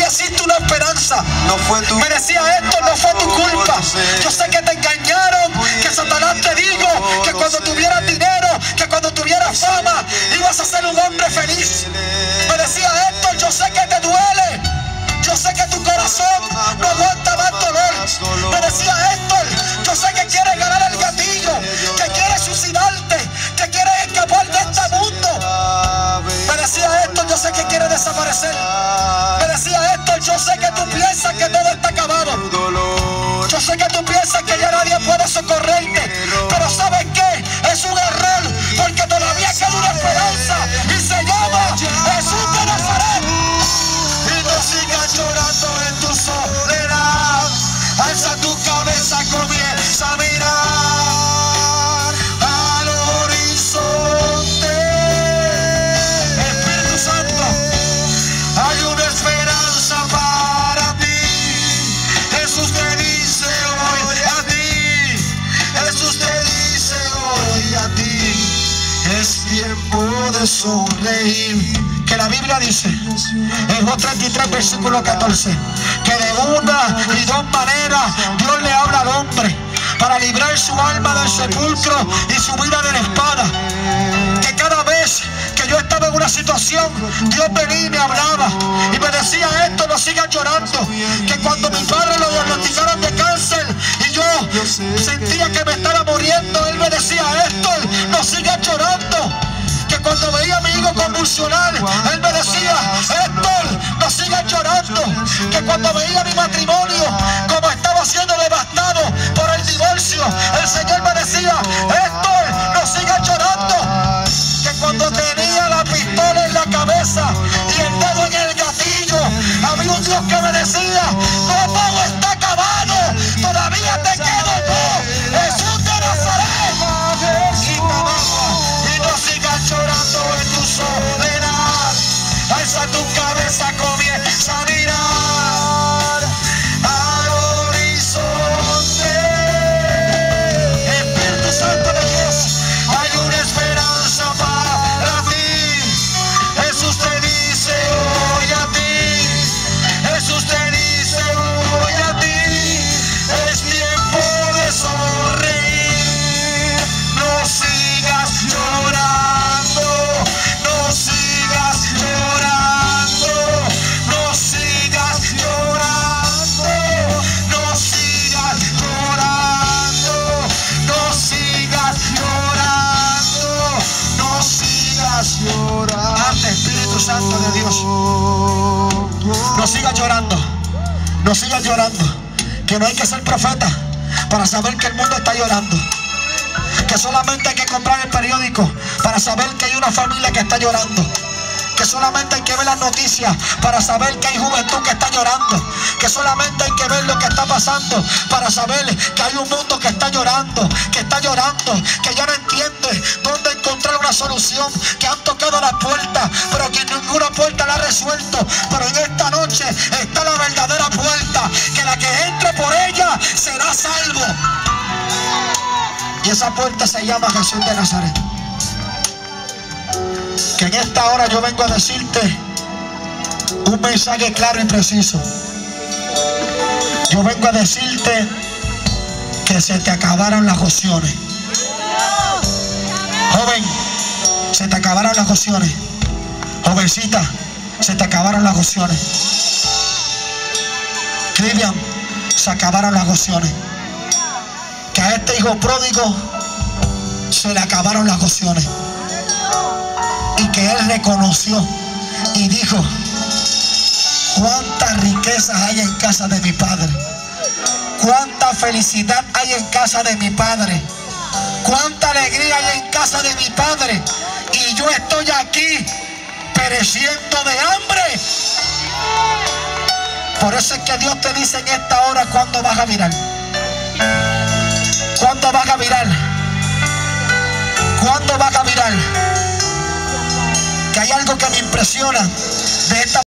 existe una esperanza. No fue tu Me decía, esto no fue tu culpa. Yo sé que te engañaron, que Satanás te dijo que cuando tuvieras dinero, que cuando tuvieras fama, ibas a ser un hombre feliz. Me decía, Héctor, yo sé que te duele. Yo sé que tu corazón no aguanta más dolor. Me decía, Héctor, yo sé que quieres ganar el gatillo, que quieres suicidarte, que quieres escapar de este mundo. Me decía, Héctor, yo sé que quieres desaparecer. Me decía, Héctor, yo sé que tú piensas que todo está acabado. Yo sé que tú piensas que ya nadie puede socorrerte. Pero ¿sabes qué? Es un error, porque todavía queda una esperanza y se llama Jesús de Nazaret. Y no sigas llorando en tu soledad. Alza tu cabeza, comienza a mirar al horizonte. Espíritu Santo, hay una esperanza para ti. Jesús te dice hoy a ti. Jesús te dice hoy a ti. Es tiempo de sonreír. Que la Biblia dice en Job 33 versículo 14 que de una y dos maneras Dios le habla al hombre para librar su alma del sepulcro y su vida de la espada. Que cada vez que yo estaba en una situación, Dios venía y me hablaba y me decía, esto no sigas llorando. Que cuando mi padre lo diagnosticaron de cáncer y yo sentía que me estaba muriendo, Él me decía, Héctor, no sigas llorando. Que cuando veía a mi hijo convulsionar, Él me decía, Héctor, no sigas llorando. Que cuando veía mi matrimonio como estaba siendo devastado por el divorcio, el Señor me decía, Héctor, no sigas llorando. Que cuando tenía la pistola en la cabeza y el dedo en el gatillo, había un Dios que me decía, no todo está acabado, todavía te quedo yo, Jesús de Nazaret. Y no sigas llorando en tu soledad. Alza tu cabeza, comienza a mirar al horizonte. Espíritu Santo de Dios, hay una esperanza para ti. Jesús te dice hoy a ti. Jesús te dice hoy a ti. Es tiempo de sonreír. No sigas llorando. No sigas llorando. No sigas llorando. No sigas llorando. No sigas llorando. No sigas llorando. Espíritu Santo de Dios, no sigas llorando. No sigas llorando. Que no hay que ser profeta para saber que el mundo está llorando. Que solamente hay que comprar el periódico para saber que hay una familia que está llorando. Que solamente hay que ver las noticias para saber que hay juventud que está llorando. Que solamente hay que ver lo que está pasando para saber que hay un mundo que está llorando, que ya no entiende dónde encontrar una solución, que han tocado las puertas, pero que ninguna puerta la ha resuelto. Pero en esta noche está la verdadera puerta, que la que entre por ella será salvo. Y esa puerta se llama Jesús de Nazaret. Que en esta hora yo vengo a decirte un mensaje claro y preciso. Yo vengo a decirte que se te acabaron las opciones. Joven, se te acabaron las opciones. Jovencita, se te acabaron las opciones. Cristian, se acabaron las opciones. Que a este hijo pródigo se le acabaron las opciones. Y que él reconoció y dijo, cuántas riquezas hay en casa de mi padre, cuánta felicidad hay en casa de mi padre, cuánta alegría hay en casa de mi padre, y yo estoy aquí pereciendo de hambre. Por eso es que Dios te dice en esta hora, ¿cuándo vas a mirar? ¿Cuándo vas a mirar? ¿Cuándo vas a mirar? Que hay algo que me impresiona de esta